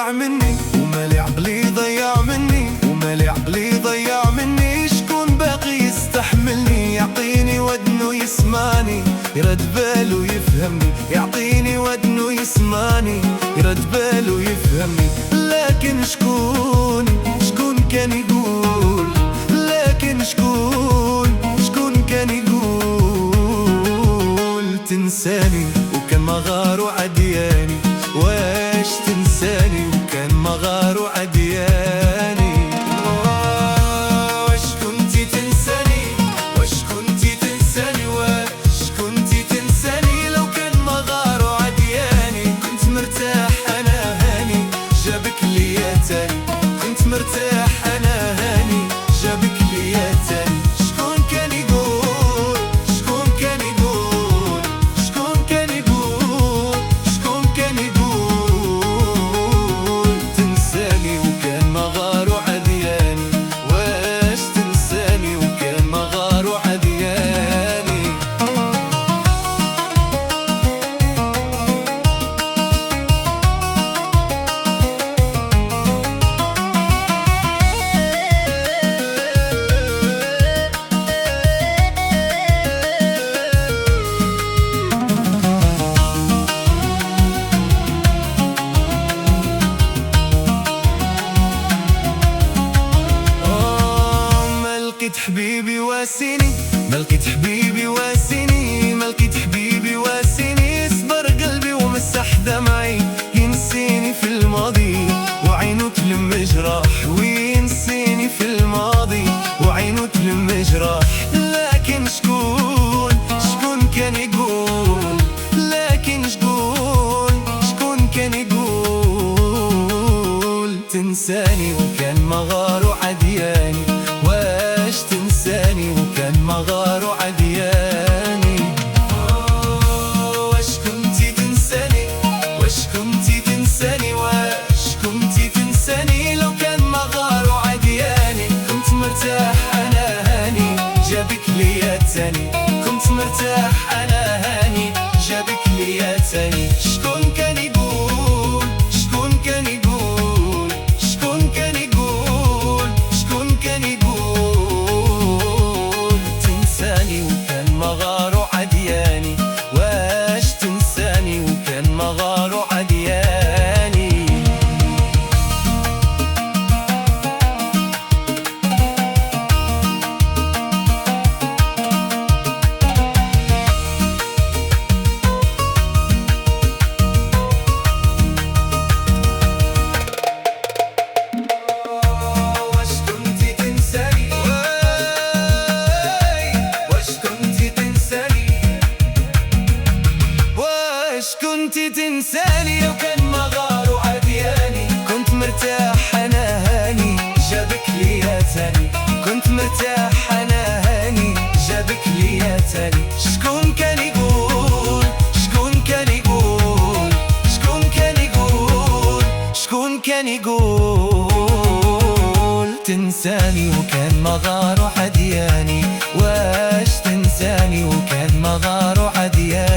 ضيع مني ومالي عقلي ضيع مني ومالي عقلي ضيع مني. شكون باقي يستحملني يعطيني ودنه يسمعني يرد باله يفهمني يعطيني ودنه يسمعني يرد باله يفهمني. لكن شكون كان يقول لكن شكون كان يقول تنساني وكان مغار وعدياني. واش تنساني وكان مغار وعدياني. واش كنتي تنساني واش كنتي تنساني واش كنتي تنساني لو كان مغار وعدياني. كنت مرتاح انا هاني جابك ليا تاني كنت مرتاح انا هاني جابك ليا تاني. شكون كان يقول شكون كان يقول شكون كان يقول شكون كان يقول تنساني وكان مغار وعدياني. واش تنساني وكان مغار وعدياني. ملقيت حبيبي واسيني ملقيت حبيبي واسيني ملقيت حبيبي واسيني. صبر قلبي ومسح دمعي ينسيني في الماضي وعينه تلم جراح وينسيني في الماضي وعينه تلم جراح. لكن شكون كان يقول لكن شكون كان يقول تنساني وكان مغار وعدياني. واش تنساني وكان مغار وعدياني. واش كنتي تنساني واش كنتي تنساني واش كنتي تنساني لو كان مغار وعدياني. كنت مرتاح انا هاني جابك ليا تاني كنت مرتاح انا هاني جابك ليا تاني. شكون كان يقول شكون كان يقول شكون كان يقول شكون كان يقول تنساني وكان مغار وعدياني. واش تنساني وكان مغار وعدياني. واش كنتي تنساني واش كنتي تنساني واش كنتي تنساني لو كان مغار وعدياني. كنت مرتاح انا هاني جابك ليا تاني كنت مرتاح انا هاني جابك ليا تاني. شكون كان يقول شكون كان يقول شكون كان يقول شكون كان يقول تنساني وكان مغار وعدياني. واش تنساني وكان مغار وعدياني.